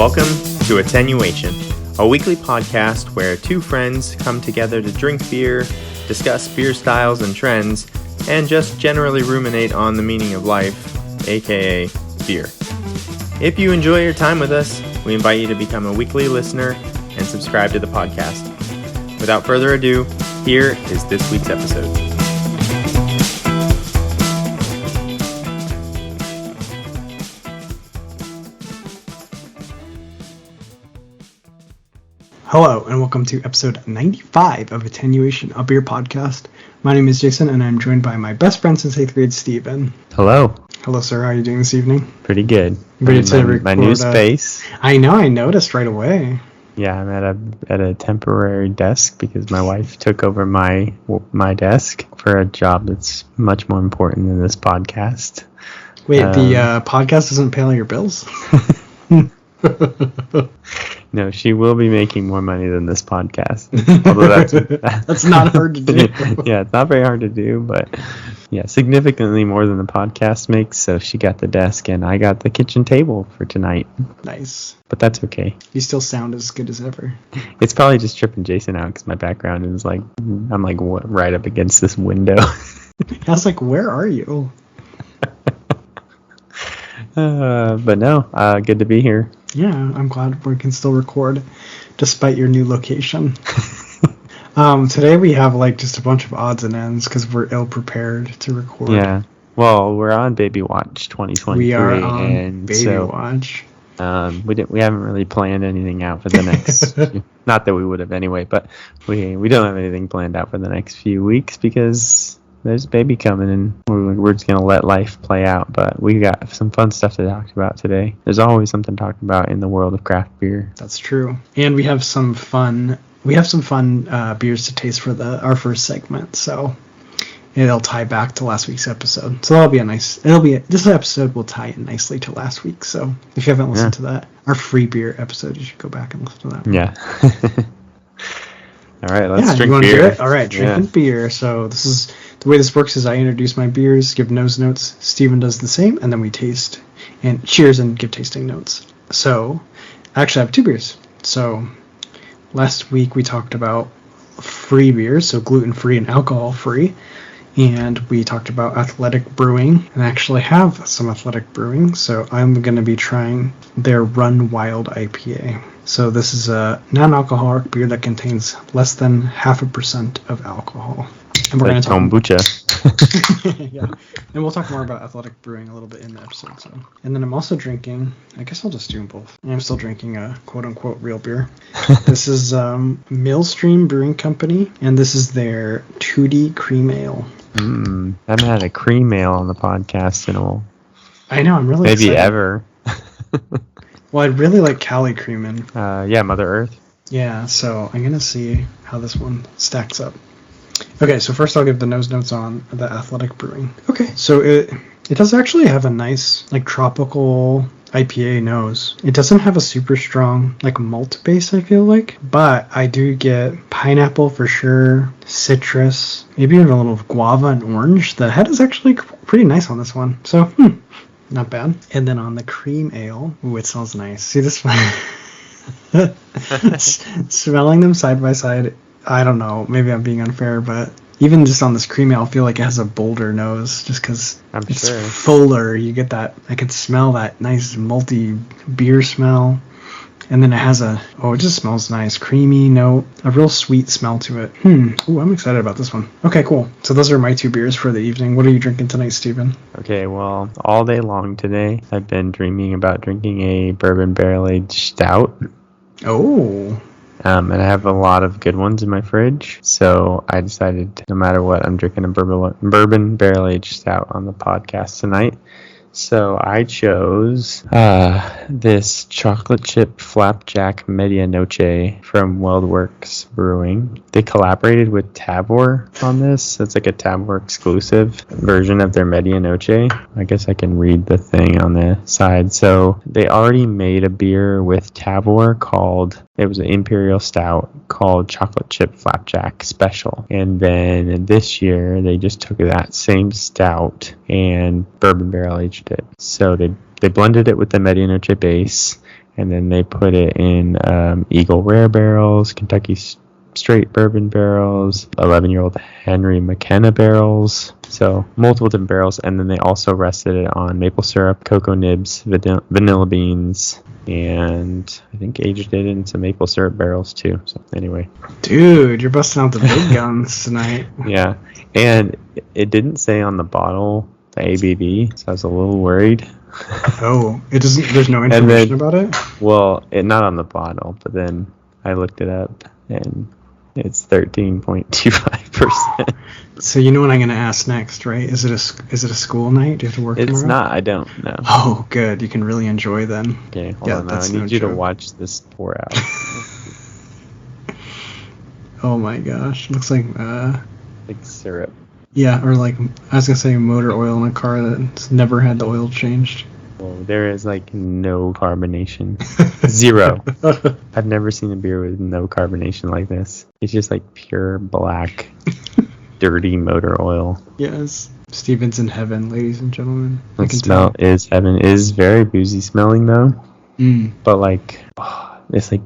Welcome to Attenuation, a weekly podcast where two friends come together to drink beer, discuss beer styles and trends, and just generally ruminate on the meaning of life, aka beer. If you enjoy your time with us, we invite you to become a weekly listener and subscribe to the podcast. Without further ado, here is this week's episode. Hello, and welcome to episode 95 of Attenuation, a beer podcast. My name is Jason, and I'm joined by my best friend since 8th grade, Steven. Hello. Hello, sir. How are you doing this evening? Pretty good. My new space. I know, I noticed right away. Yeah, I'm at a temporary desk because my wife took over my desk for a job that's much more important than this podcast. Wait, the podcast doesn't pay all your bills? No, she will be making more money than this podcast. Although that's not hard to do. Yeah, it's not very hard to do, but yeah, significantly more than the podcast makes. So she got the desk and I got the kitchen table for tonight. Nice. But that's okay. You still sound as good as ever. It's probably just tripping Jason out because my background is like, I'm like right up against this window. I was like, where are you? But no, good to be here. Yeah, I'm glad we can still record despite your new location. Today we have like just a bunch of odds and ends because we're ill prepared to record. Yeah. Well, we're on Baby Watch 2023. We are on and Baby Watch. We haven't really planned anything out for the next. Not that we would have anyway, but we don't have anything planned out for the next few weeks because there's baby coming and we're just going to let life play out. But we got some fun stuff to talk about today. There's always something to talk about in the world of craft beer. That's true. And we have some fun beers to taste for our first segment. So it'll tie back to last week's episode. So this episode will tie in nicely to last week. So if you haven't listened to that, our free beer episode, you should go back and listen to that. Yeah. All right, let's drink beer. Do it? All right, drinking beer. So the way this works is I introduce my beers, give nose notes. Steven does the same, and then we taste and cheers and give tasting notes. So I actually have two beers. So last week we talked about free beers, so gluten-free and alcohol-free. And we talked about Athletic Brewing, and I actually have some Athletic Brewing, so I'm going to be trying their Run Wild IPA. So this is a non-alcoholic beer that contains less than 0.5% of alcohol. And we're going to talk kombucha. Yeah, and we'll talk more about Athletic Brewing a little bit in the episode. So, and then I'm also drinking. I guess I'll just do them both. I'm still drinking a quote-unquote real beer. This is Millstream Brewing Company, and this is their Tootie Cream Ale. I haven't had a cream ale on the podcast in a while. I know, I'm really maybe excited. Ever. Well, I'd really like Cali Creamin'. Yeah, Mother Earth. Yeah, so I'm going to see how this one stacks up. Okay, so first I'll give the nose notes on the Athletic Brewing. Okay, so it does actually have a nice, like, tropical IPA nose. It doesn't have a super strong, like, malt base, I feel like, but I do get pineapple for sure, citrus, maybe even a little guava and orange. The head is actually pretty nice on this one, so, not bad. And then on the cream ale, ooh, it smells nice. See this one? Smelling them side by side, I don't know, maybe I'm being unfair, but even just on this cream ale, I feel like it has a bolder nose just because it's fuller. You get that, I could smell that nice malty beer smell. And then it has it just smells nice. Creamy note, a real sweet smell to it. Ooh, I'm excited about this one. Okay, cool. So those are my two beers for the evening. What are you drinking tonight, Steven? Okay, well, all day long today, I've been dreaming about drinking a bourbon barrel-aged stout. Oh. And I have a lot of good ones in my fridge, so I decided no matter what, I'm drinking a bourbon barrel-aged stout on the podcast tonight. So I chose this chocolate chip Flapjack Medianoche from Weldwerks Brewing. They collaborated with Tavour on this. It's like a Tavour exclusive version of their Medianoche. I guess I can read the thing on the side. So they already made a beer with Tavour it was an Imperial Stout called Chocolate Chip Flapjack Special. And then this year they just took that same stout and bourbon barrel aged it. So they blended it with the Medianoche base And then they put it in Eagle Rare barrels, Kentucky Straight Bourbon barrels, 11-year-old Henry McKenna barrels. So multiple different barrels. And then they also rested it on maple syrup, cocoa nibs, vanilla beans, and I think aged it in some maple syrup barrels too. So anyway. Dude, you're busting out the big guns tonight. Yeah. And it didn't say on the bottle the ABV, so I was a little worried. Oh, it doesn't. There's no information about it? Well, not on the bottle, but then I looked it up and it's 13.25%. So you know what I'm going to ask next, right? Is it a school night? Do you have to work tomorrow? It's not. I don't know. Oh, good. You can really enjoy then. Okay, hold on. I need you to watch this pour out. Oh my gosh. Looks like like syrup. Yeah, or like I was going to say motor oil in a car that's never had the oil changed. Well, there is like no carbonation. Zero. I've never seen a beer with no carbonation like this. It's just like pure black, dirty motor oil. Yes. Steven's in heaven, ladies and gentlemen. The smell is heaven. It is very boozy smelling though. But like, it's like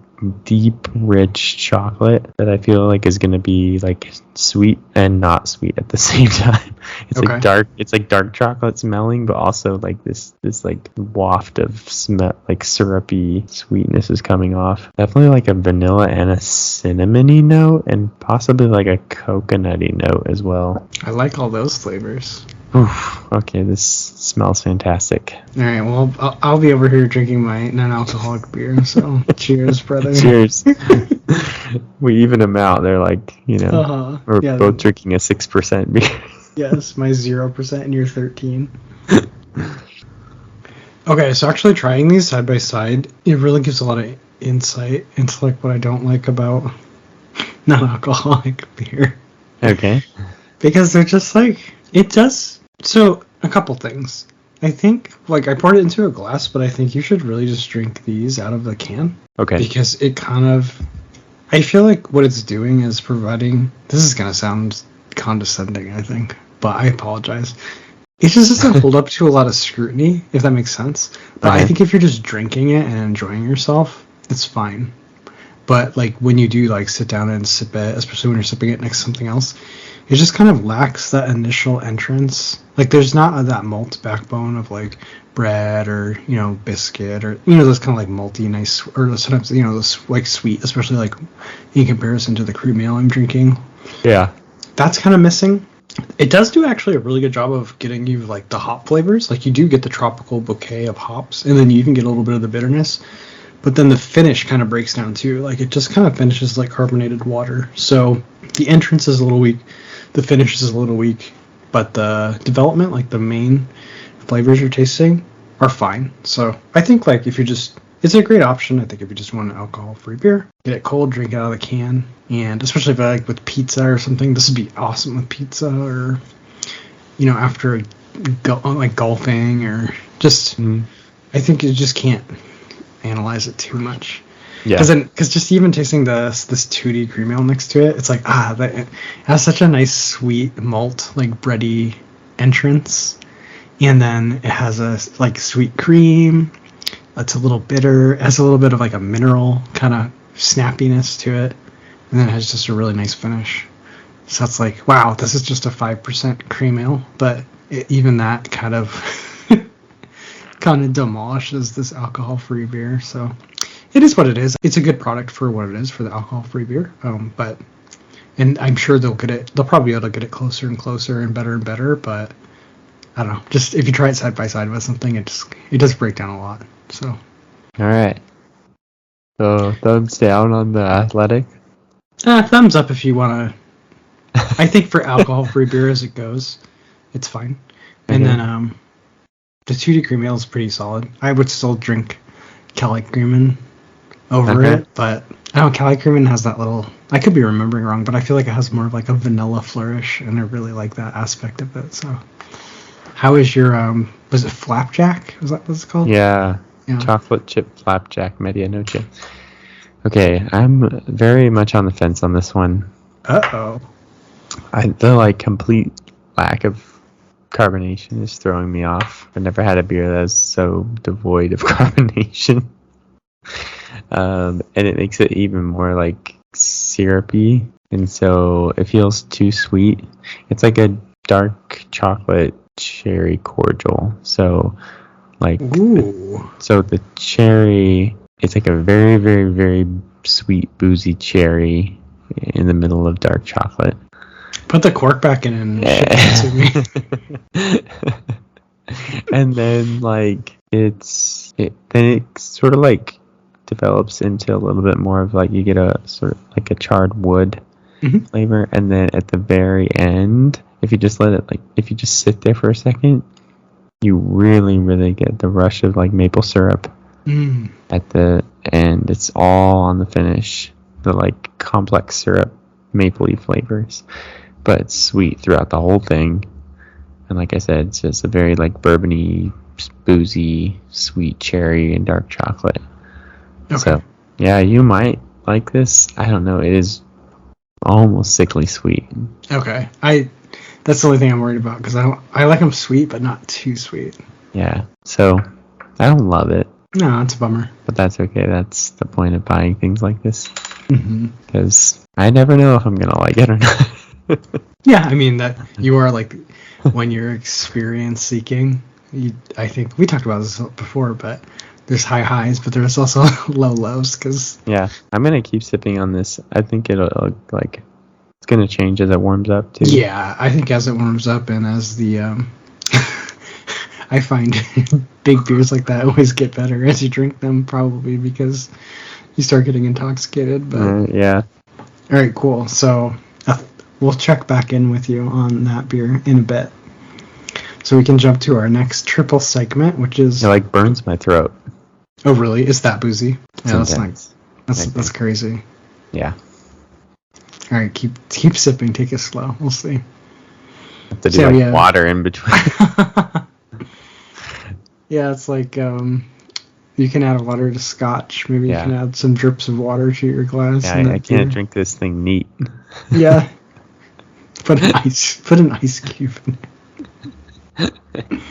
deep, rich chocolate that I feel like is gonna be like sweet and not sweet at the same time. It's like dark. It's like dark chocolate smelling, but also like this like waft of smell, like syrupy sweetness is coming off. Definitely like a vanilla and a cinnamony note, and possibly like a coconutty note as well. I like all those flavors. Oof, okay, this smells fantastic. All right, well, I'll be over here drinking my non-alcoholic beer, so cheers, brother. Cheers. We even them out. They're like, we're both drinking a 6% beer. Yes, my 0% and your 13. Okay, so actually trying these side by side, it really gives a lot of insight into like what I don't like about non-alcoholic beer. Okay. Because they're just like, it does. So, a couple things. I think, like, I poured it into a glass, but I think you should really just drink these out of the can. Okay. Because it kind of, I feel like what it's doing is providing, this is going to sound condescending, I think, but I apologize. It just doesn't hold up to a lot of scrutiny, if that makes sense. But I think if you're just drinking it and enjoying yourself, it's fine. But, like, when you do, like, sit down and sip it, especially when you're sipping it next to something else, it just kind of lacks that initial entrance. Like, there's not that malt backbone of, like, bread or, biscuit or, those kind of, like, malty, nice, or sometimes, those, like, sweet, especially, like, in comparison to the cream ale I'm drinking. Yeah. That's kind of missing. It does do actually a really good job of getting you, like, the hop flavors. Like, you do get the tropical bouquet of hops, and then you even get a little bit of the bitterness. But then the finish kind of breaks down, too. Like, it just kind of finishes like carbonated water. So the entrance is a little weak. The finish is a little weak, but the development, like the main flavors you're tasting, are fine. So I think like if you just, it's a great option. I think if you just want an alcohol-free beer, get it cold, drink it out of the can, and especially if like with pizza or something, this would be awesome with pizza or after like golfing or just. I think you just can't analyze it too much. Yeah. Because just even tasting this Tootie cream ale next to it, it's like, it has such a nice sweet malt, like bready entrance. And then it has a like sweet cream. It's a little bitter. It has a little bit of like a mineral kind of snappiness to it. And then it has just a really nice finish. So it's like, wow, this is just a 5% cream ale. But even that kind of demolishes this alcohol-free beer. So it is what it is. It's a good product for what it is for the alcohol-free beer. And I'm sure they'll probably be able to get it closer and closer and better. But I don't know. Just if you try it side by side with something, it does break down a lot. So. All right. So thumbs down on the Athletic. Thumbs up if you want to. I think for alcohol-free beer as it goes, it's fine. And then the Tootie cream ale is pretty solid. I would still drink Cali Creamin' over it, but I don't know, Cali Creamin' has that little, I could be remembering wrong, but I feel like it has more of like a vanilla flourish, and I really like that aspect of it. So how is your was it Flapjack? Is that what it's called? Yeah. Chocolate chip Flapjack Medianoche. Okay, I'm very much on the fence on this one. The like complete lack of carbonation is throwing me off. I've never had a beer that's so devoid of carbonation. And it makes it even more like syrupy, and so it feels too sweet. It's like a dark chocolate cherry cordial. So like Ooh. so the cherry, it's like a very, very, very sweet, boozy cherry in the middle of dark chocolate. Put the cork back in and ship it to me. And then like it sort of like develops into a little bit more of like, you get a sort of like a charred wood flavor, and then at the very end, if you just sit there for a second, you really, really get the rush of like maple syrup at the end. It's all on the finish, the like complex syrup mapley flavors, but it's sweet throughout the whole thing. And like I said, it's just a very like bourbony, boozy, sweet cherry and dark chocolate. Okay. So yeah, you might like this. I don't know, it is almost sickly sweet. Okay, that's the only thing I'm worried about, because I like them sweet but not too sweet. Yeah, so I don't love it. No, it's a bummer. But that's okay. That's the point of buying things like this. Because I never know if I'm going to like it or not. Yeah, I mean, that you are like, when you're experience seeking, I think we talked about this before, but there's high highs, but there's also low lows. Yeah, I'm going to keep sipping on this. I think it'll like, it's going to change as it warms up too. Yeah, I think as it warms up and as the I find big beers like that always get better as you drink them, probably because you start getting intoxicated. But yeah. All right, cool. So we'll check back in with you on that beer in a bit, so we can jump to our next triple segment, which is it like burns my throat. Oh, really? Is that boozy? Yeah, that's intense. Nice. That's crazy. Yeah. All right, keep sipping. Take it slow. We'll see. Have to do water in between. Yeah, it's like you can add water to scotch. Maybe you can add some drips of water to your glass. Yeah, I can't drink this thing neat. Yeah. Put an ice cube in it.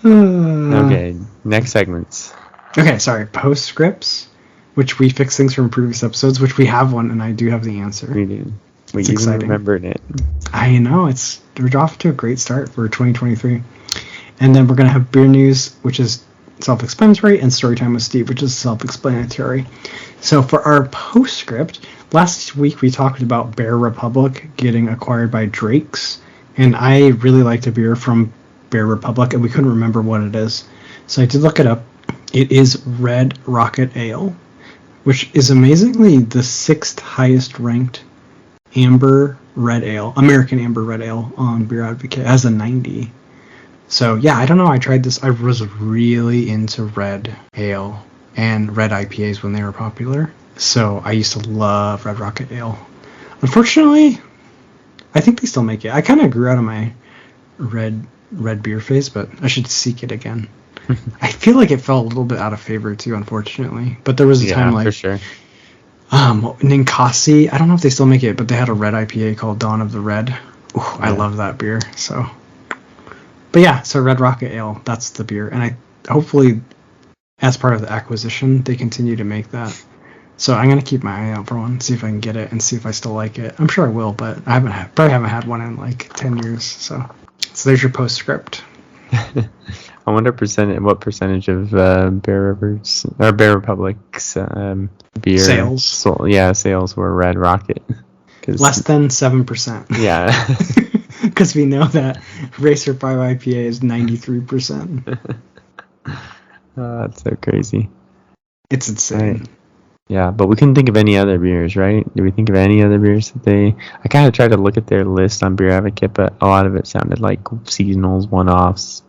Okay, next segments. Okay, sorry. Postscripts, which we fix things from previous episodes, which we have one, and I do have the answer. We do. We even remembered it. I know. We're off to a great start for 2023. And then we're going to have beer news, which is self-explanatory, and story time with Steve, which is self-explanatory. So for our postscript, last week we talked about Bear Republic getting acquired by Drake's, and I really liked a beer from Bear Republic, and we couldn't remember what it is. So I did look it up. It is Red Rocket Ale, which is amazingly the 6th highest ranked American Amber Red Ale on Beer Advocate. It has a 90. So yeah, I don't know. I tried this. I was really into red ale and red IPAs when they were popular. So I used to love Red Rocket Ale. Unfortunately, I think they still make it. I kind of grew out of my red beer phase, but I should seek it again. I feel like it fell a little bit out of favor too, unfortunately. But there was a time like, for sure. Ninkasi, I don't know if they still make it, but they had a red IPA called Dawn of the Red. Ooh, yeah. I love that beer. So, but yeah, so Red Rocket Ale, that's the beer, and I hopefully, as part of the acquisition, they continue to make that. So I'm gonna keep my eye out for one, see if I can get it, and see if I still like it. I'm sure I will, but I probably haven't had one in like 10 years. So there's your postscript. I wonder what percentage of Bear Republic's beer sales. Sales were Red Rocket. Less than 7%. Yeah. Because we know that Racer 5 IPA is 93%. That's so crazy. It's insane. Right. Yeah, but we couldn't think of any other beers, right? Did we think of any other beers that I kind of tried to look at their list on Beer Advocate, but a lot of it sounded like seasonals, one-offs.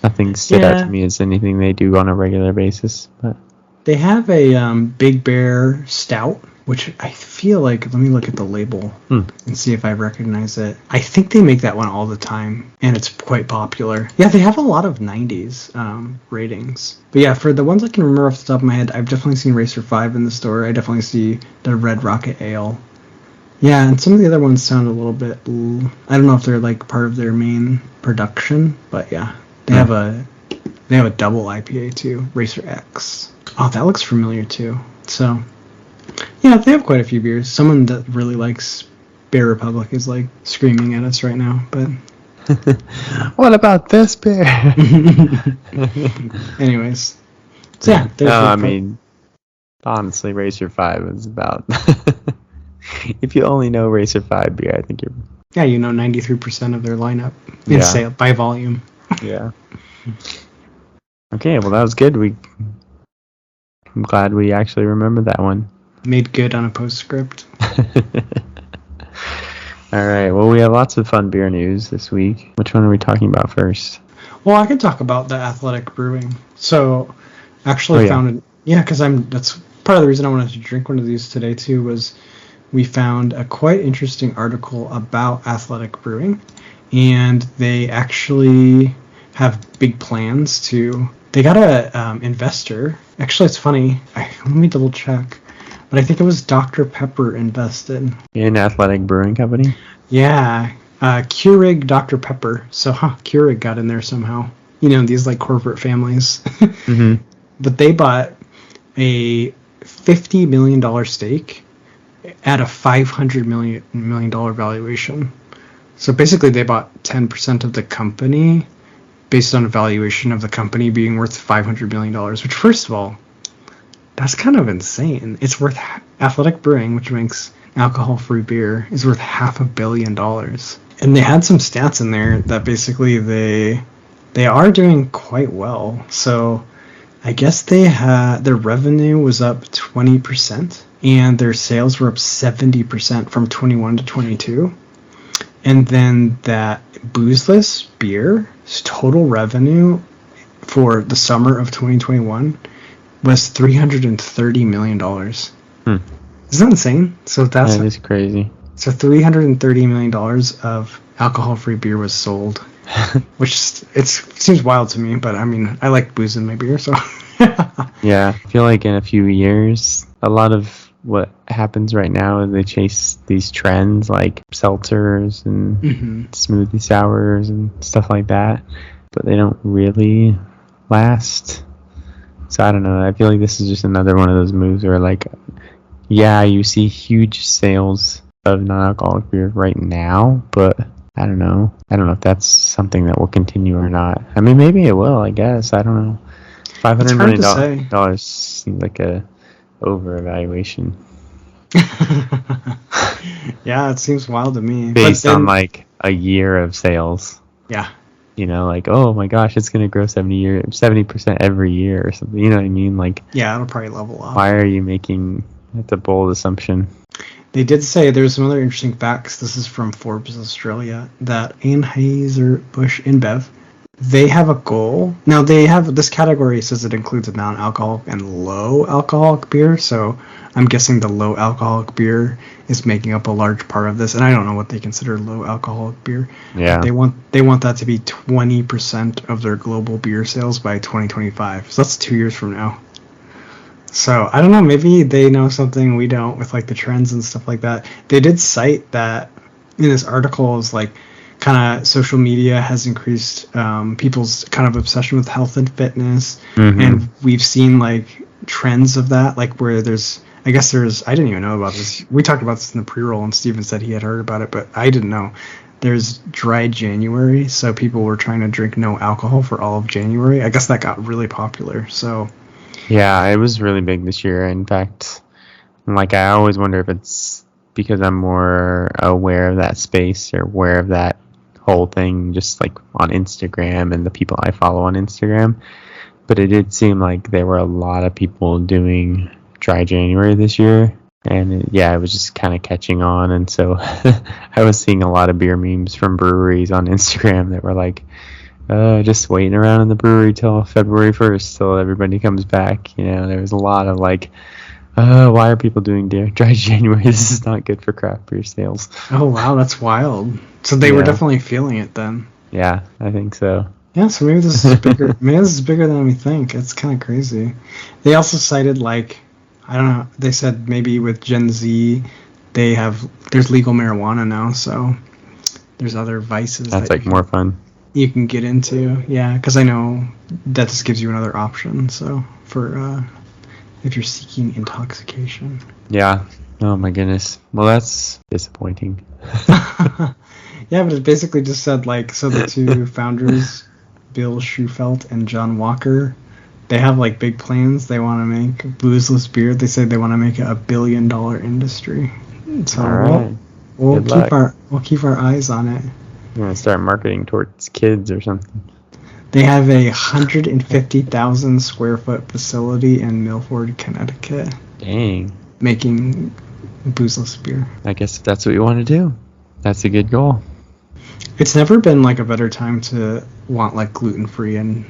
Nothing stood out to me as anything they do on a regular basis. But they have a Big Bear Stout, which I feel like, let me look at the label and see if I recognize it. I think they make that one all the time, and it's quite popular. Yeah, they have a lot of 90s ratings. But yeah, for the ones I can remember off the top of my head, I've definitely seen Racer 5 in the store. I definitely see the Red Rocket Ale. Yeah, and some of the other ones sound a little bit, I don't know if they're like part of their main production, but yeah, they have a double IPA too, Racer X. Oh, that looks familiar too. So, yeah, they have quite a few beers. Someone that really likes Bear Republic is like screaming at us right now, but what about this beer? anyways, so yeah, there's I mean, honestly, Racer 5 is about. If you only know Racer 5 beer, I think you're. Yeah, 93% of their lineup in sale by volume. Yeah. Okay, well that was good. I'm glad we actually remembered that one. Made good on a postscript. All right. Well, we have lots of fun beer news this week. Which one are we talking about first? Well, I could talk about the Athletic Brewing. So, actually found it. Yeah, because that's part of the reason I wanted to drink one of these today too. Was we found a quite interesting article about Athletic Brewing, and they actually have big plans to. They got a investor. Actually, it's funny. Let me double check. But I think it was Dr. Pepper invested. In Athletic Brewing Company? Yeah. Keurig Dr. Pepper. So, Keurig got in there somehow. These like corporate families. Mm-hmm. But they bought a $50 million stake at a $500 million valuation. So basically they bought 10% of the company based on a valuation of the company being worth $500 million, which first of all, that's kind of insane. It's worth Athletic Brewing, which makes alcohol-free beer, is worth $500 million. And they had some stats in there that basically they are doing quite well. So I guess their revenue was up 20% and their sales were up 70% from 21 to 22. And then that boozeless beer's total revenue for the summer of 2021 was $330 million. Isn't that insane? So that is crazy. So $330 million of alcohol-free beer was sold, which it seems wild to me. But I mean, I like booze in my beer, so. Yeah, I feel like in a few years, a lot of what happens right now is they chase these trends like seltzers and smoothie sours and stuff like that, but they don't really last. So I don't know. I feel like this is just another one of those moves where, like, yeah, you see huge sales of non-alcoholic beer right now, but I don't know. I don't know if that's something that will continue or not. I mean, maybe it will, I guess. I don't know. $500 million seems like a over-evaluation. Yeah, it seems wild to me. Based on, like, a year of sales. Yeah. Like, oh my gosh, it's going to grow 70% every year or something. You know what I mean? Like, yeah, it'll probably level off. Why are you making... It's a bold assumption. They did say there's some other interesting facts. This is from Forbes Australia, that Anheuser-Busch InBev, they have a goal. Now, they have this category says it includes a non-alcoholic and low alcoholic beer. So I'm guessing the low alcoholic beer is making up a large part of this. And I don't know what they consider low alcoholic beer. Yeah. They want that to be 20% of their global beer sales by 2025. So that's 2 years from now. So I don't know, maybe they know something we don't with like the trends and stuff like that. They did cite that in this article is like kind of social media has increased people's kind of obsession with health and fitness. And we've seen like trends of that, like where I didn't even know about this. We talked about this in the pre-roll and Steven said he had heard about it, but I didn't know. There's dry January, so people were trying to drink no alcohol for all of January. I guess that got really popular, so... Yeah, it was really big this year. In fact, like I always wonder if it's because I'm more aware of that space or aware of that whole thing just like on Instagram and the people I follow on Instagram. But it did seem like there were a lot of people doing dry January this year. And it was just kind of catching on. And so I was seeing a lot of beer memes from breweries on Instagram that were like, just waiting around in the brewery till February 1st till everybody comes back. There was a lot of like, why are people doing dry January? This is not good for craft beer sales. Oh wow, that's wild. So they were definitely feeling it then. Yeah, I think so. Yeah, so maybe this is bigger. Maybe this is bigger than we think. It's kind of crazy. They also cited like, I don't know. They said maybe with Gen Z, there's legal marijuana now, so there's other vices. That's like more fun. You can get into, yeah, because I know that just gives you another option. So for if you're seeking intoxication. Yeah. Oh my goodness. Well, that's disappointing. Yeah, but it basically just said, like, so the two founders, Bill Schufelt and John Walker, they have, like, big plans. They want to make boozeless beer. They say they want to make it $1 billion industry. So All right. we'll keep our eyes on it. You want to start marketing towards kids or something? They have a 150,000 square foot facility in Milford, Connecticut, Dang. making boozeless beer. I guess if that's what you want to do, that's a good goal. It's never been, like, a better time to want, like, gluten-free and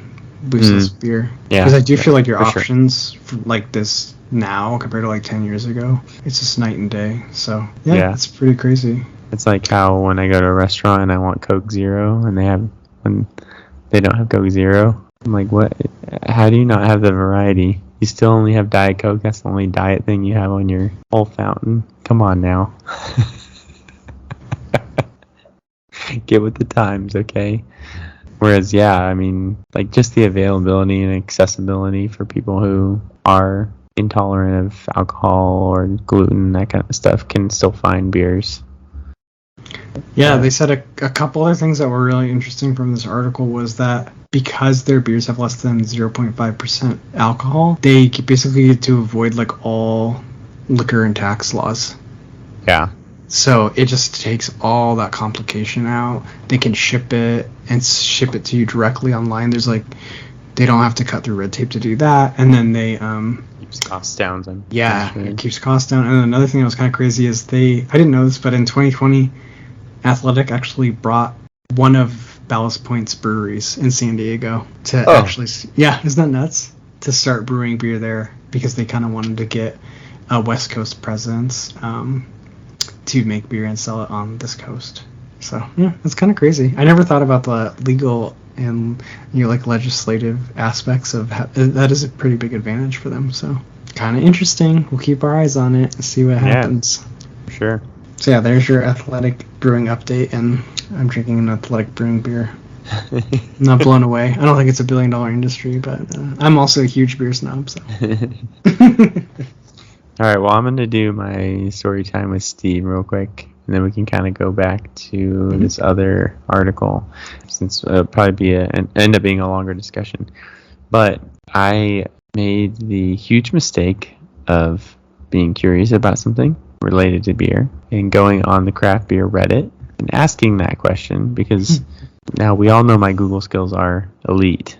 boozeless beer. Yeah. Because I do feel like your for sure. options for, like, this now compared to, like, 10 years ago, it's just night and day. So, yeah. It's pretty crazy. It's like how when I go to a restaurant and I want Coke Zero and when they don't have Coke Zero, I'm like, what? How do you not have the variety? You still only have Diet Coke. That's the only diet thing you have on your whole fountain. Come on now. Get with the times, okay? Whereas, yeah, I mean, like, just the availability and accessibility for people who are intolerant of alcohol or gluten, that kind of stuff, can still find beers. Yeah, they said a couple other things that were really interesting from this article was that because their beers have less than 0.5% alcohol, they basically get to avoid, like, all liquor and tax laws. Yeah. So it just takes all that complication out. They can ship it to you directly online. There's, like, they don't have to cut through red tape to do that. And then they keeps costs down. It keeps costs down. And another thing that was kind of crazy is I didn't know this, but in 2020, Athletic actually brought one of Ballast Point's breweries in San Diego to actually, isn't that nuts? To start brewing beer there because they kind of wanted to get a West Coast presence to make beer and sell it on this coast. So, yeah, it's kind of crazy. I never thought about the legal and, like, legislative aspects of that is a pretty big advantage for them. So, kind of interesting. We'll keep our eyes on it and see what happens. For sure. So, yeah, there's your Athletic Brewing update, and I'm drinking an Athletic Brewing beer. I'm not blown away. I don't think it's $1 billion industry, but I'm also a huge beer snob. So. All right, well, I'm going to do my story time with Steve real quick, and then we can kind of go back to this other article, since it'll probably end up being a longer discussion. But I made the huge mistake of being curious about something related to beer and going on the craft beer Reddit and asking that question, because now we all know my Google skills are elite.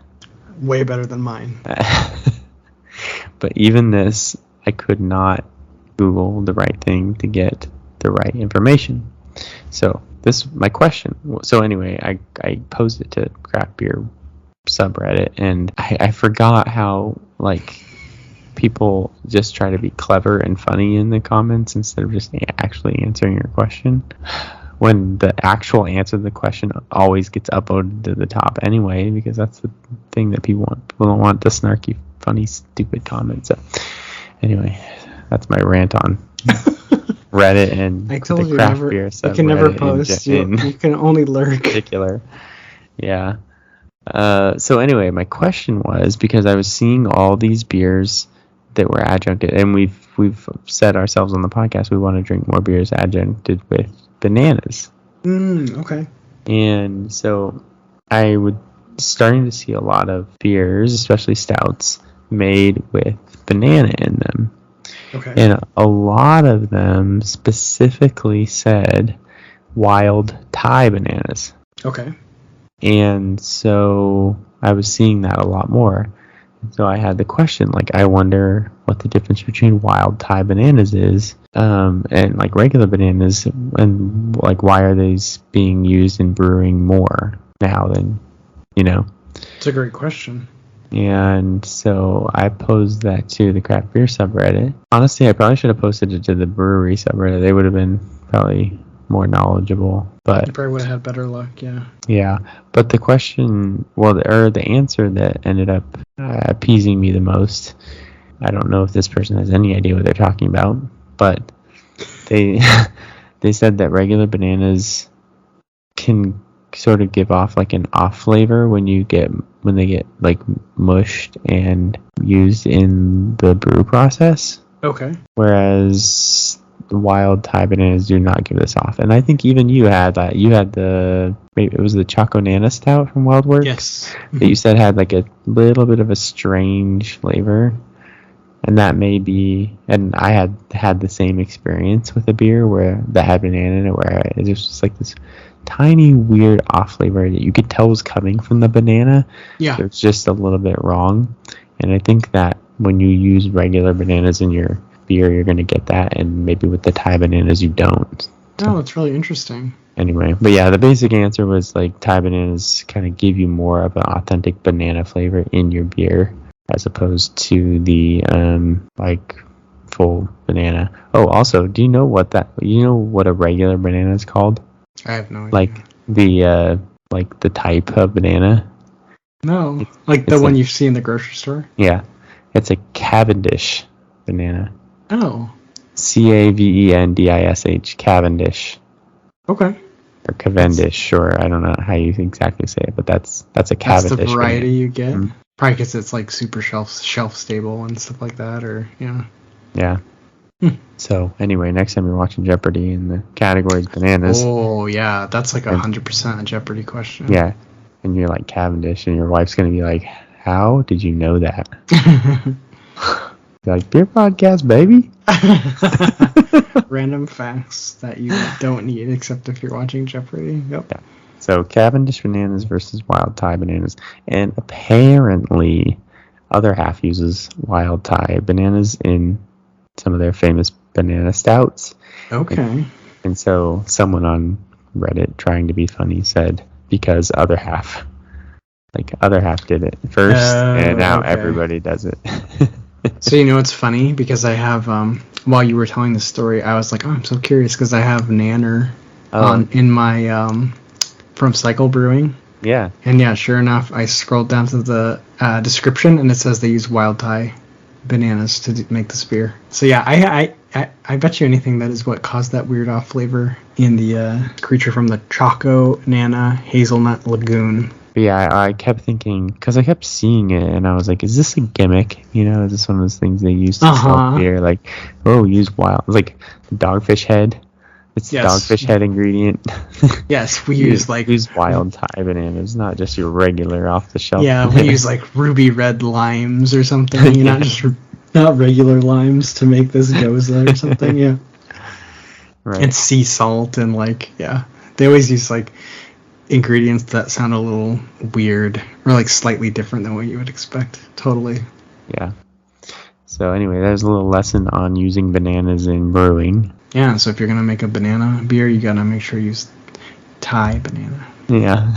Way better than mine. But even this, I could not Google the right thing to get the right information. So my question. So anyway, I posed it to craft beer subreddit, and I forgot how, like, people just try to be clever and funny in the comments instead of just actually answering your question. When the actual answer to the question always gets uploaded to the top anyway, because that's the thing that people want. People don't want the snarky, funny, stupid comments. So anyway, that's my rant on Reddit and I told the you craft never, beer subreddit. You can never post. You can only lurk. Particular. Yeah. So anyway, my question was, because I was seeing all these beers that were adjuncted, and we've said ourselves on the podcast we want to drink more beers adjuncted with bananas. Okay. And so I was starting to see a lot of beers, especially stouts, made with banana in them. Okay. And a lot of them specifically said wild Thai bananas. Okay. And so I was seeing that a lot more. So I had the question, like, I wonder what the difference between wild Thai bananas is, and, like, regular bananas, and, like, why are these being used in brewing more now than, It's a great question. And so I posed that to the craft beer subreddit. Honestly, I probably should have posted it to the brewery subreddit. They would have been probably more knowledgeable. But You probably would have had better luck, yeah. Yeah, but the question, the answer that ended up appeasing me the most, I don't know if this person has any idea what they're talking about, but they they said that regular bananas can sort of give off like an off flavor when they get like mushed and used in the brew process. Okay. Whereas the wild Thai bananas do not give this off. And I think even you had that. You had maybe it was the Choco Nana Stout from Weldwerks. Yes. That you said had like a little bit of a strange flavor. And that may be, and I had the same experience with a beer that had banana in it, where it was just like this tiny weird off flavor that you could tell was coming from the banana. Yeah. It was just a little bit wrong. And I think that when you use regular bananas in your beer, you're going to get that, and maybe with the Thai bananas you don't. Oh, that's really interesting. Anyway, but yeah, the basic answer was like Thai bananas kind of give you more of an authentic banana flavor in your beer, as opposed to the like full banana. Oh, also, do you know what a regular banana is called? I have no idea. Like the type of banana? No. Like the one you see in the grocery store? Yeah. It's a Cavendish banana. Oh. Cavendish. Cavendish. Okay. Or Cavendish, or I don't know how you exactly say it, but that's a Cavendish. That's the variety banana. you get? Mm-hmm. Probably because it's like super shelf stable and stuff like that, or yeah. Yeah. So anyway, next time you're watching Jeopardy and the category's bananas. Oh yeah, that's like 100% a Jeopardy question. Yeah, and you're like Cavendish, and your wife's gonna be like, "How did you know that?" You're like, beer podcast, baby. Random facts that you don't need except if you're watching Jeopardy. Yep. Yeah. So Cavendish bananas versus wild Thai bananas. And apparently other half uses wild Thai bananas in some of their famous banana stouts. Okay. And so someone on Reddit trying to be funny said, because other half did it first, and now everybody does it. So it's funny, because I have, while you were telling the story, I was like, oh, I'm so curious, because I have Nanner in my... from Cycle Brewing. Yeah. And yeah, sure enough, I scrolled down to the description, and it says they use wild Thai bananas to make this beer. So yeah, I bet you anything that is what caused that weird off flavor in the creature from the Choco Nana Hazelnut Lagoon. But yeah, I kept thinking, because I kept seeing it, and I was like, is this a gimmick? Is this one of those things they use to sell beer? Like, use wild, like the dogfish head. It's the dogfish head ingredient. Yes, we use wild Thai bananas, not just your regular off the shelf. Yeah, we use like ruby red limes or something. Not regular limes to make this goza or something. Yeah. Right. And sea salt and they always use like ingredients that sound a little weird or like slightly different than what you would expect. Totally. Yeah. So anyway, there's a little lesson on using bananas in brewing. Yeah, so if you're going to make a banana beer, you got to make sure you use Thai banana. Yeah.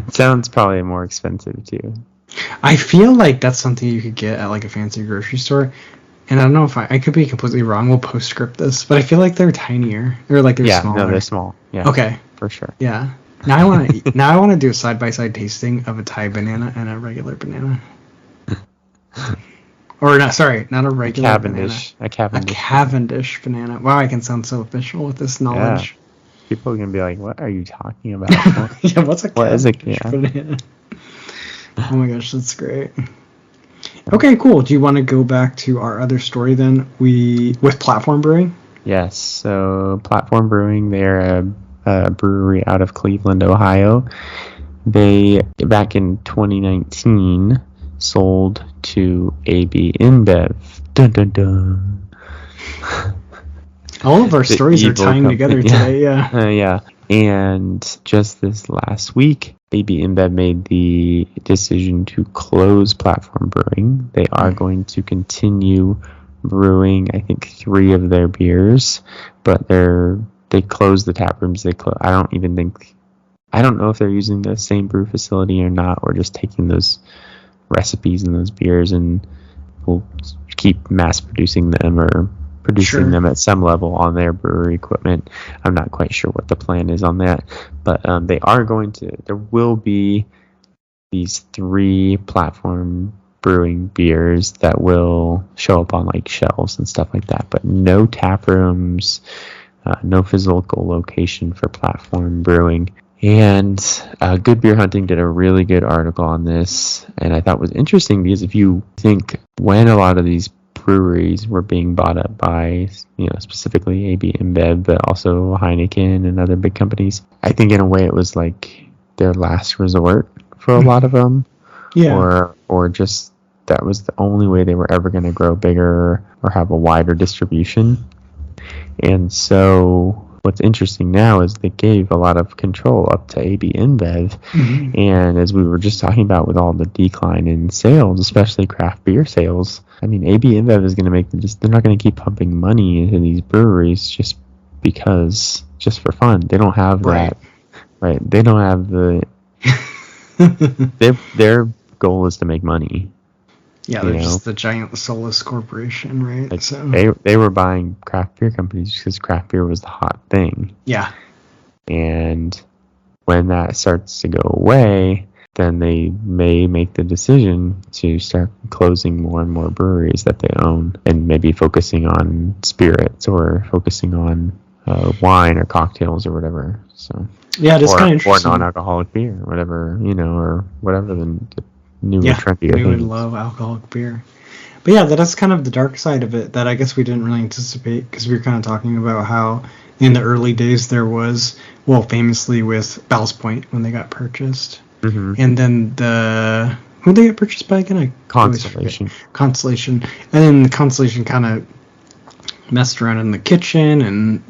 Sounds probably more expensive, too. I feel like that's something you could get at, like, a fancy grocery store. And I don't know if I could be completely wrong. We'll postscript this. But I feel like they're tinier. Or, like, they're smaller. Yeah, no, they're small. Yeah. Okay. For sure. Yeah. Now I want to do a side-by-side tasting of a Thai banana and a regular banana. Or not a regular Cavendish. banana. A Cavendish banana. Wow, I can sound so official with this knowledge. Yeah. People are going to be like, what are you talking about? Yeah, what's a Cavendish banana? Yeah. Oh my gosh, that's great. Okay, cool. Do you want to go back to our other story then? With Platform Brewing? Yes. So Platform Brewing, they're a brewery out of Cleveland, Ohio. They, back in 2019... sold to AB-InBev. Dun dun dun. All of our stories are tying together today, yeah. Yeah. And just this last week, AB-InBev made the decision to close Platform Brewing. They are going to continue brewing, I think, 3 of their beers, but they closed the tap rooms. I don't know if they're using the same brew facility or not, or just taking those recipes and those beers and will keep mass producing them or producing them at some level on their brewery equipment. I'm not quite sure what the plan is on that, but there will be these 3 Platform Brewing beers that will show up on like shelves and stuff like that, but no tap rooms, no physical location for Platform Brewing. And Good Beer Hunting did a really good article on this, and I thought was interesting because if you think when a lot of these breweries were being bought up by, specifically AB-InBev, but also Heineken and other big companies, I think in a way it was like their last resort for a lot of them. Yeah. Or just that was the only way they were ever going to grow bigger or have a wider distribution. And so what's interesting now is they gave a lot of control up to AB-InBev. Mm-hmm. And as we were just talking about with all the decline in sales, especially craft beer sales, I mean, AB-InBev is going to make they're not going to keep pumping money into these breweries just for fun. They don't have that, right? They don't have the, their goal is to make money. Yeah, they're just the giant soulless corporation, right? Like so they were buying craft beer companies because craft beer was the hot thing. Yeah. And when that starts to go away, then they may make the decision to start closing more and more breweries that they own and maybe focusing on spirits or focusing on wine or cocktails or whatever. So yeah, it's kind of interesting. Or non-alcoholic beer, or whatever, or whatever the new and trendier things. We would love alcoholic beer. But yeah, that's kind of the dark side of it that I guess we didn't really anticipate because we were kind of talking about how in the early days there was, famously with Ballast Point when they got purchased. Mm-hmm. And then who they get purchased by again? Constellation. And then the Constellation kind of messed around in the kitchen and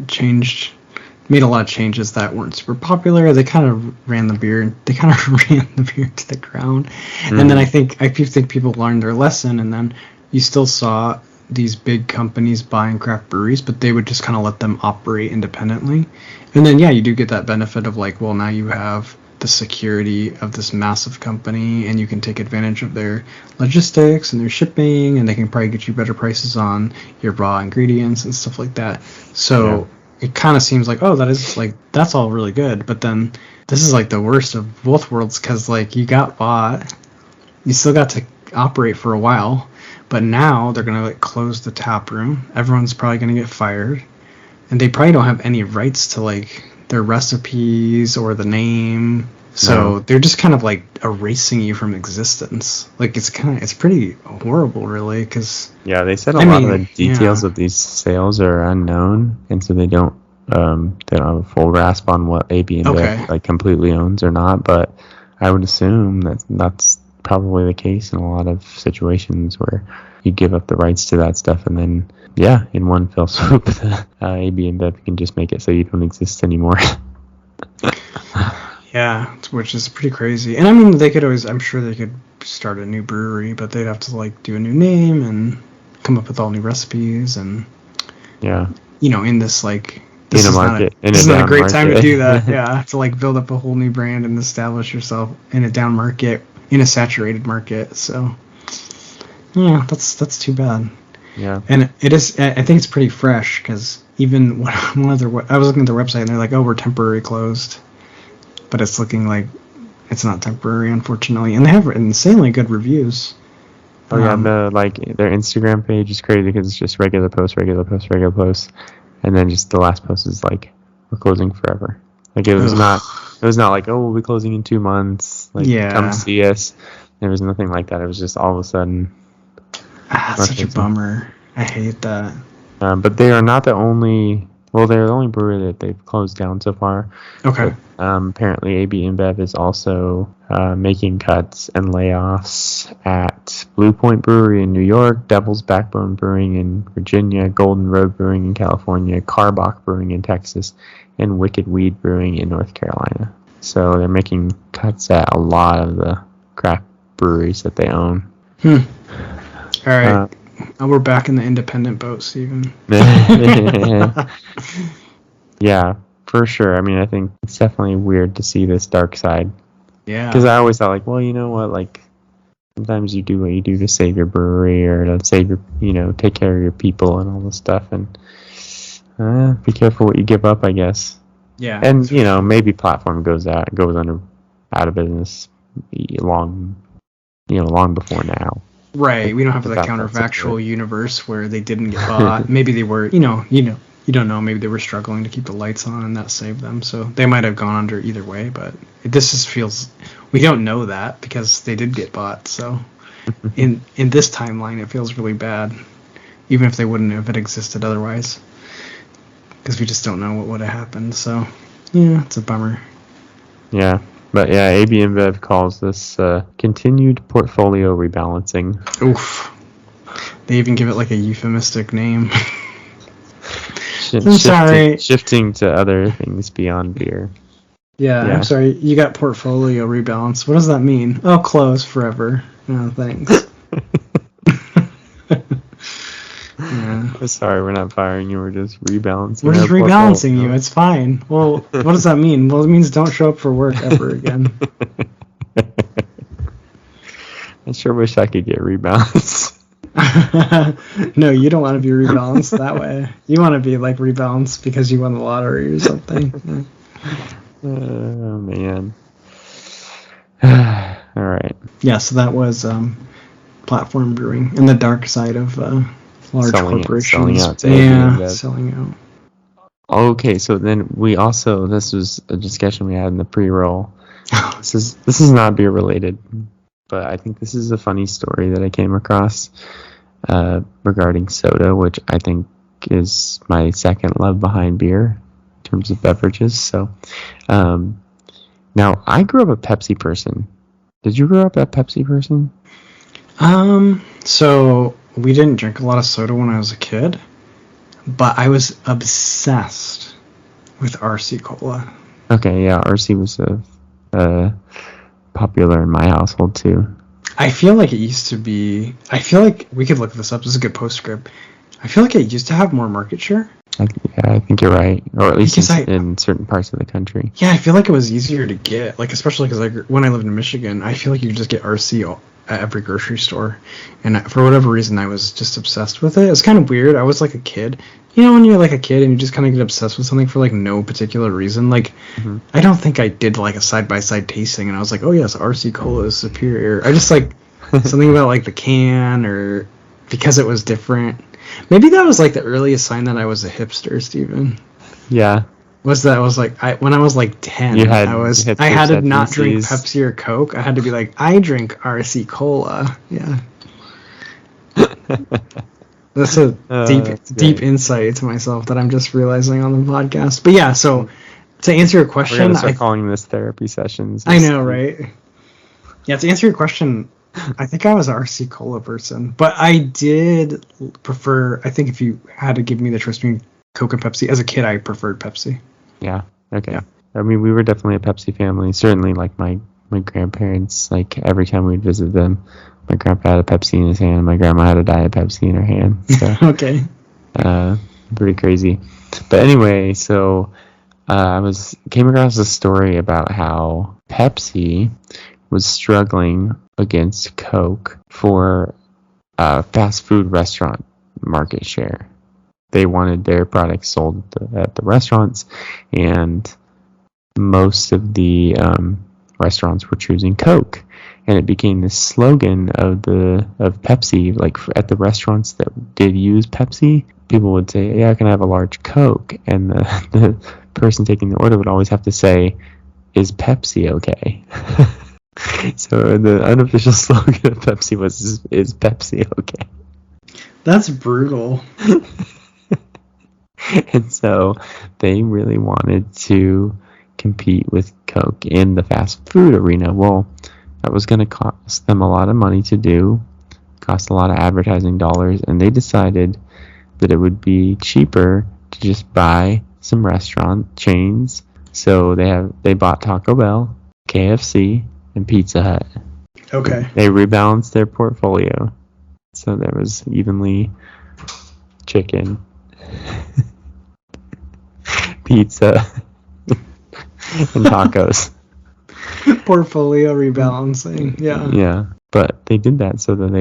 made a lot of changes that weren't super popular. They kind of ran the beer to the ground. Mm-hmm. And then I think people learned their lesson, and then you still saw these big companies buying craft breweries, but they would just kind of let them operate independently. And then, you do get that benefit of now you have the security of this massive company, and you can take advantage of their logistics and their shipping, and they can probably get you better prices on your raw ingredients and stuff like that. So it kind of seems like, that's all really good, but then this is the worst of both worlds because you got bought, you still got to operate for a while, but now they're going to close the tap room. Everyone's probably going to get fired, and they probably don't have any rights to their recipes or the name. So they're just kind of erasing you from existence. It's pretty horrible, really, because they said a lot of the details of these sales are unknown, and so they don't have a full grasp on what AB-InBev completely owns or not. But I would assume that's probably the case in a lot of situations where you give up the rights to that stuff, and then in one fell swoop, AB-InBev can just make it so you don't exist anymore. Yeah, which is pretty crazy. And I mean, I'm sure they could start a new brewery, but they'd have to do a new name and come up with all new recipes and in this this in a market, this is not a great time to do that. To build up a whole new brand and establish yourself in a down market, in a saturated market. So that's too bad. Yeah. And it is. I think it's pretty fresh because even I was looking at their website and they're like, we're temporarily closed. But it's looking like it's not temporary, unfortunately. And they have insanely good reviews. Oh, their Instagram page is crazy because it's just regular post. And then just the last post is we're closing forever. It was not we'll be closing in 2 months. Come see us. There was nothing like that. It was just all of a sudden. Such a bummer. I hate that. But they are not the only. Well, they're the only brewery that they've closed down so far. Okay. But, apparently, AB-InBev is also making cuts and layoffs at Blue Point Brewery in New York, Devil's Backbone Brewing in Virginia, Golden Road Brewing in California, Carbach Brewing in Texas, and Wicked Weed Brewing in North Carolina. So they're making cuts at a lot of the craft breweries that they own. All right. We're back in the independent boat, Steven. Yeah, for sure. I mean, I think it's definitely weird to see this dark side. Yeah. Because I always thought, you know what, sometimes you do what you do to save your brewery or to save your, take care of your people and all this stuff. And be careful what you give up, I guess. Yeah. And, maybe Platform goes out of business long before now. Right, we don't have the counterfactual universe where they didn't get bought. Maybe they were, you don't know. Maybe they were struggling to keep the lights on, and that saved them. So they might have gone under either way. But this just feels we don't know that because they did get bought. So in this timeline, it feels really bad, even if they wouldn't have it existed otherwise, because we just don't know what would have happened. So yeah, it's a bummer. Yeah. But yeah, AB-InBev calls this continued portfolio rebalancing. Oof. They even give it like a euphemistic name. I'm sorry. Shifting to other things beyond beer. Yeah, I'm sorry. You got portfolio rebalance. What does that mean? Oh, close forever. Oh, thanks. Yeah. Sorry, we're not firing you. We're just rebalancing. We're just rebalancing you. It's fine. Well, what does that mean? Well, it means don't show up for work ever again. I sure wish I could get rebalanced. No, you don't want to be rebalanced that way. You want to be like rebalanced because you won the lottery or something. Oh man. All right. Yeah, so that was Platform Brewing and the dark side of large corporations. Selling out. Okay, so then this was a discussion we had in the pre-roll. This is not beer related, but I think this is a funny story that I came across regarding soda, which I think is my second love behind beer in terms of beverages. So now I grew up a Pepsi person. Did you grow up a Pepsi person? So we didn't drink a lot of soda when I was a kid, but I was obsessed with RC Cola. Okay, yeah, RC was popular in my household too. I feel like it used to be. I feel like we could look this up. This is a good postscript. I feel like it used to have more market share. I think you're right, or at least in certain parts of the country. Yeah, I feel like it was easier to get, like especially because when I lived in Michigan, I feel like you could just get RC at every grocery store, and for whatever reason, I was just obsessed with it. It's kind of weird. I was like a kid, when you're like a kid and you just kind of get obsessed with something for like no particular reason. Like, I don't think I did like a side by side tasting, and I was like, oh yes, RC Cola is superior. I just like something about like the can, or because it was different. Maybe that was like the earliest sign that I was a hipster, Steven. Yeah. When I was like 10, I had to not drink Pepsi or Coke. I had to be like, I drink RC Cola. Yeah. That's a deep insight to myself that I'm just realizing on the podcast. But yeah, so to answer your question, we're gonna start calling this therapy sessions. I know, right? Yeah, to answer your question, I think I was an RC Cola person, but I did prefer. I think if you had to give me the choice between Coke and Pepsi, as a kid, I preferred Pepsi. Yeah. Okay. Yeah. I mean, we were definitely a Pepsi family. Certainly, like my grandparents. Like every time we'd visit them, my grandpa had a Pepsi in his hand. My grandma had a Diet Pepsi in her hand. So, okay. Pretty crazy. But anyway, so I came across a story about how Pepsi was struggling against Coke for fast food restaurant market share. They wanted their products sold at the restaurants, and most of the restaurants were choosing Coke. And it became this slogan of Pepsi. Like at the restaurants that did use Pepsi, people would say, "Yeah, can I have a large Coke?" And the person taking the order would always have to say, "Is Pepsi okay?" So the unofficial slogan of Pepsi was, "Is Pepsi okay?" That's brutal. And so they really wanted to compete with Coke in the fast food arena. Well, that was going to cost them a lot of money to do, cost a lot of advertising dollars, and they decided that it would be cheaper to just buy some restaurant chains. So they bought Taco Bell, KFC, and Pizza Hut. Okay. They rebalanced their portfolio, so there was evenly chicken, pizza, and tacos. Portfolio rebalancing. Yeah, but they did that so that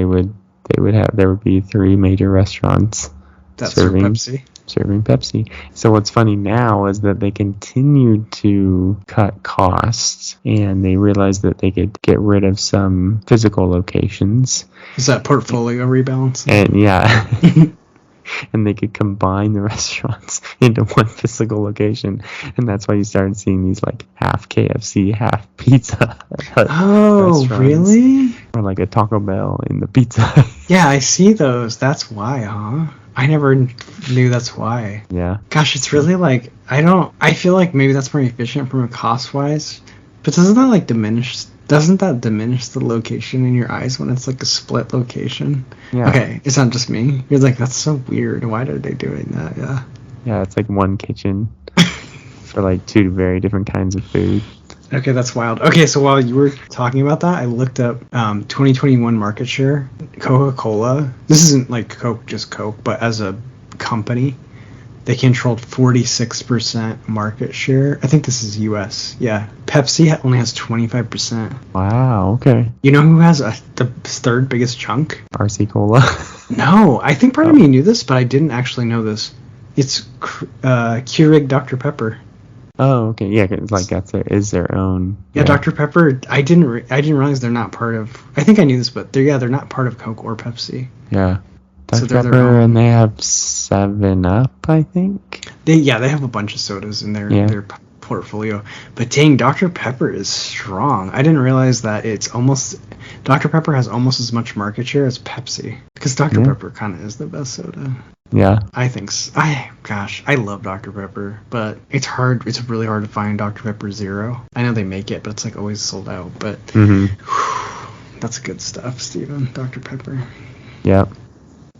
there would be 3 major restaurants serving Pepsi. So what's funny now is that they continued to cut costs, and they realized that they could get rid of some physical locations. Is that portfolio rebalancing? And yeah. and they could combine the restaurants into one physical location, and that's why you started seeing these like half KFC, half Pizza Hut Oh, restaurants, really? or like a Taco Bell in the Pizza Hut. Yeah, I see those. That's why, huh? I never knew that's why. Yeah. Gosh, it's really like, I feel like maybe that's more efficient from a cost-wise, but doesn't that diminish the location in your eyes when it's like a split location? Yeah. Okay, it's not just me. You're like, that's so weird. Why are they doing that? Yeah. Yeah, it's like one kitchen for like two very different kinds of food. Okay, that's wild. Okay, so while you were talking about that, I looked up 2021 market share. Coca-Cola, this isn't like Coke, just Coke, but as a company, they controlled 46% market share. I think this is US. Yeah. Pepsi only has 25%. Wow, okay. You know who has the third biggest chunk? RC Cola. No, I think part of me knew this, but I didn't actually know this. It's Keurig Dr. Pepper. Oh, okay. Yeah, it's like is their own. Yeah, Dr. Pepper. I didn't realize they're not part of. I think I knew this, but they're not part of Coke or Pepsi. Yeah, Dr. So they're their Pepper, own. and they have 7-Up, I think. They have a bunch of sodas in their portfolio. But dang, Dr. Pepper is strong. I didn't realize that Dr. Pepper has almost as much market share as Pepsi, because Dr. Pepper kind of is the best soda. Yeah. I think so. I love Dr. Pepper, but it's hard. It's really hard to find Dr. Pepper Zero. I know they make it, but it's like always sold out. But that's good stuff, Steven. Dr. Pepper. Yep.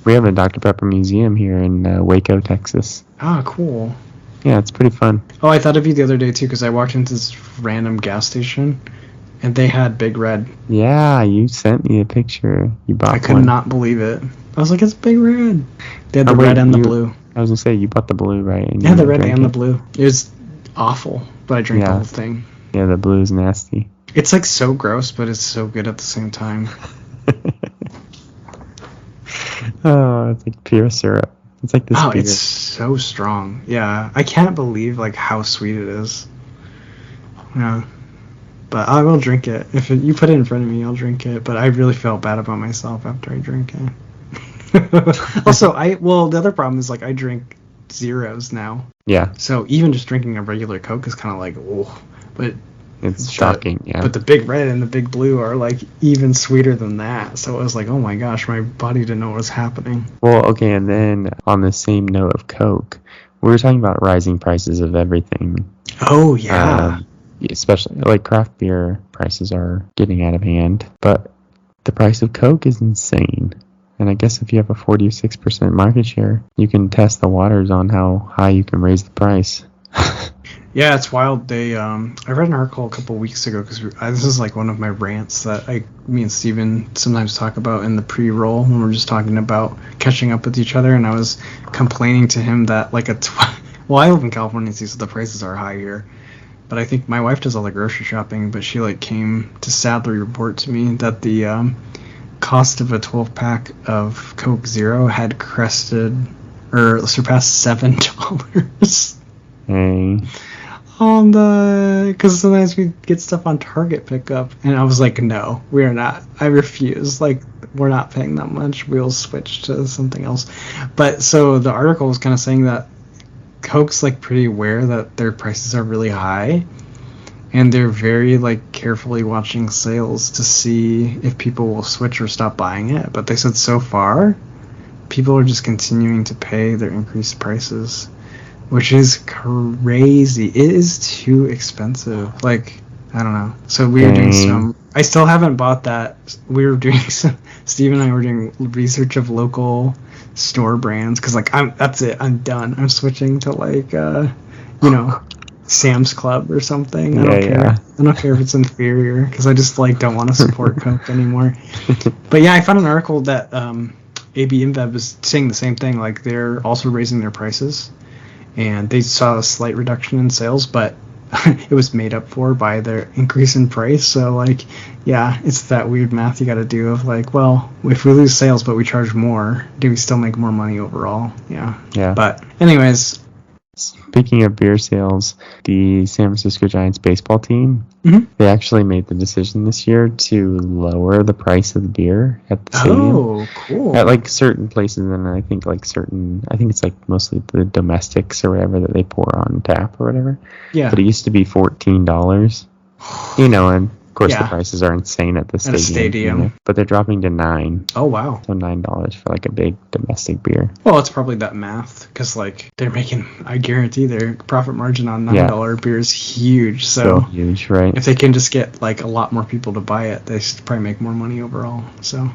We have a Dr. Pepper museum here in Waco, Texas. Ah, cool. Yeah, it's pretty fun. Oh, I thought of you the other day too, because I walked into this random gas station, and they had Big Red. Yeah, you sent me a picture. You bought one. I could not believe it. I was like, it's Big Red. They had the red and the blue. I was going to say, you bought the blue, right? And yeah, the red and the blue. It was awful, but I drank the whole thing. Yeah, the blue is nasty. It's like so gross, but it's so good at the same time. Oh, it's like pure syrup. It's like this. Oh, it's so strong. Yeah, I can't believe like how sweet it is. Yeah, but I will drink it. If you put it in front of me, I'll drink it. But I really felt bad about myself after I drank it. Also, the other problem is like I drink zeros now. Yeah. So even just drinking a regular Coke is kind of like, oh, but it's shocking. Yeah. But the Big Red and the Big Blue are like even sweeter than that. So it was like, oh my gosh, my body didn't know what was happening. Well, okay, and then on the same note of Coke, we were talking about rising prices of everything. Oh yeah. Especially like craft beer prices are getting out of hand, but the price of Coke is insane. And I guess if you have a 46% market share, you can test the waters on how high you can raise the price. Yeah, it's wild. I read an article a couple weeks ago because this is like one of my rants that me and Steven sometimes talk about in the pre-roll when we're just talking about catching up with each other. And I was complaining to him that like well, I live in California, so the prices are high here. But I think my wife does all the grocery shopping, but she like came to sadly report to me that the cost of a 12-pack of Coke Zero had crested or surpassed $7. Hey. Because sometimes we get stuff on Target pickup, and I was like, no, we are not. I refuse. Like, we're not paying that much. We'll switch to something else. But so the article was kind of saying that Coke's like pretty aware that their prices are really high, and they're very like carefully watching sales to see if people will switch or stop buying it. But they said so far, people are just continuing to pay their increased prices, which is crazy. It is too expensive. Like, I don't know. So we were doing some. I still haven't bought that. We were doing some. Steve and I were doing research of local store brands because like that's it. I'm done. I'm switching to like Sam's Club or something. I don't care. I don't care if it's inferior because I just like don't want to support Coke anymore. But yeah, I found an article that AB-InBev is saying the same thing. Like they're also raising their prices, and they saw a slight reduction in sales, but it was made up for by their increase in price. So like, yeah, it's that weird math you got to do of like, well, if we lose sales but we charge more, do we still make more money overall? Yeah. Yeah. But anyways, Speaking of beer sales, the San Francisco Giants baseball team, they actually made the decision this year to lower the price of the beer at the stadium. Oh, cool. At like certain places, and I think it's like mostly the domestics or whatever that they pour on tap or whatever. Yeah. But it used to be $14. And of course the Yeah. prices are insane at the stadium. At a stadium. But they're dropping to $9. Oh, wow. So $9 for like a big domestic beer. Well, it's probably that math, because like they're making, I guarantee their profit margin on $9 beer is huge. So huge, right? if they can just get like a lot more people to buy it, they should probably make more money overall. So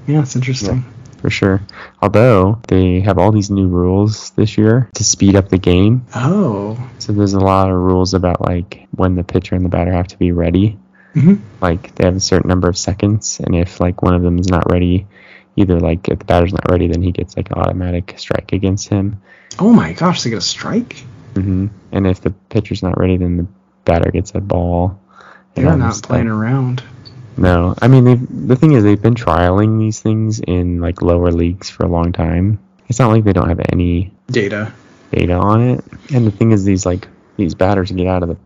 yeah, it's interesting. Yeah, for sure. Although they have all these new rules this year to speed up the game. Oh. So there's a lot of rules about like when the pitcher and the batter have to be ready. Like they have a certain number of seconds, and if like one of them is not ready, either like if the batter's not ready, then he gets like an automatic strike against him. Oh my gosh, they get a strike? And if the pitcher's not ready, then the batter gets a ball. They're not playing around. No, I mean the thing is they've been trialing these things in like lower leagues for a long time. It's not like they don't have any data on it. And the thing is these batters get out of the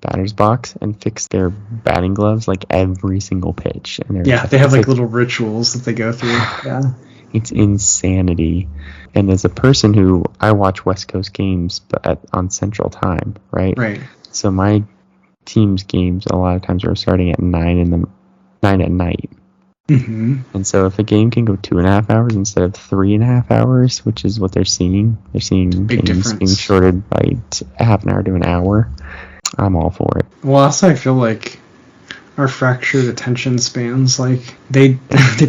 batter's box and fix their batting gloves like every single pitch. And they have like little rituals that they go through. Yeah, it's insanity. And as a person who I watch West Coast games, but on Central Time, right? So my team's games a lot of times are starting at 9 at night. And so if a game can go 2.5 hours instead of 3.5 hours, which is what they're seeing big games difference. being shorted by half an hour to an hour. I'm all for it. Well, also I feel like our fractured attention spans, like they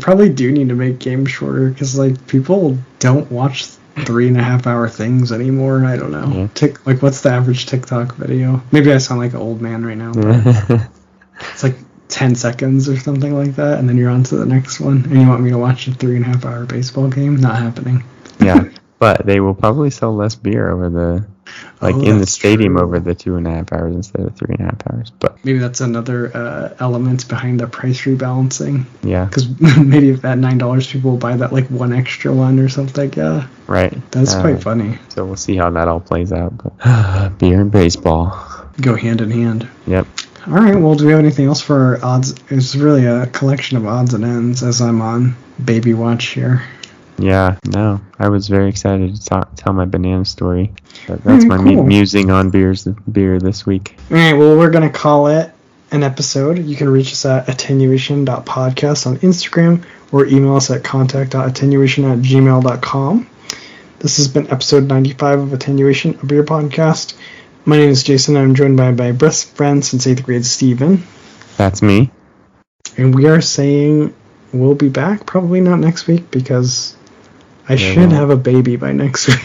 probably do need to make games shorter, because like people don't watch 3.5 hour things anymore. I don't know. Like what's the average TikTok video? Maybe I sound like an old man right now, but it's like 10 seconds or something like that, and then you're on to the next one, and you want me to watch a 3.5 hour baseball game? Not happening. Yeah, but they will probably sell less beer over the in the stadium over the 2.5 hours instead of 3.5 hours. But maybe that's another element behind the price rebalancing. Yeah, because maybe if at $9 people will buy that like one extra one or something. Yeah, right. That's quite funny. So we'll see how that all plays out. But beer and baseball go hand in hand. Yep. All right, well, do we have anything else for our odds? It's really a collection of odds and ends as I'm on baby watch here. Yeah, no, I was very excited to tell my banana story. That's my musing on beer this week. All right, well, we're going to call it an episode. You can reach us at attenuation.podcast on Instagram or email us at contact.attenuation@gmail.com. This has been episode 95 of Attenuation, a beer podcast. My name is Jason. I'm joined by my best friend since 8th grade, Steven. That's me. And we are saying we'll be back, probably not next week, because I should have a baby by next week.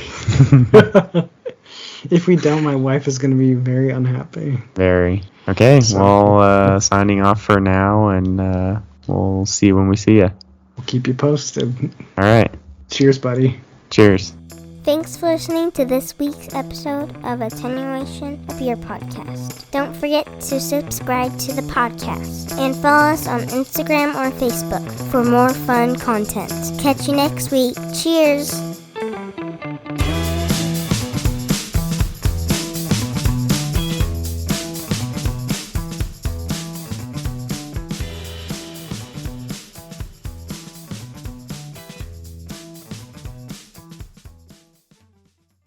If we don't, my wife is going to be very unhappy. Very. Okay, well, signing off for now, and we'll see you when we see you. We'll keep you posted. All right. Cheers, buddy. Cheers. Thanks for listening to this week's episode of Attenuation, a beer podcast. Don't forget to subscribe to the podcast and follow us on Instagram or Facebook for more fun content. Catch you next week. Cheers!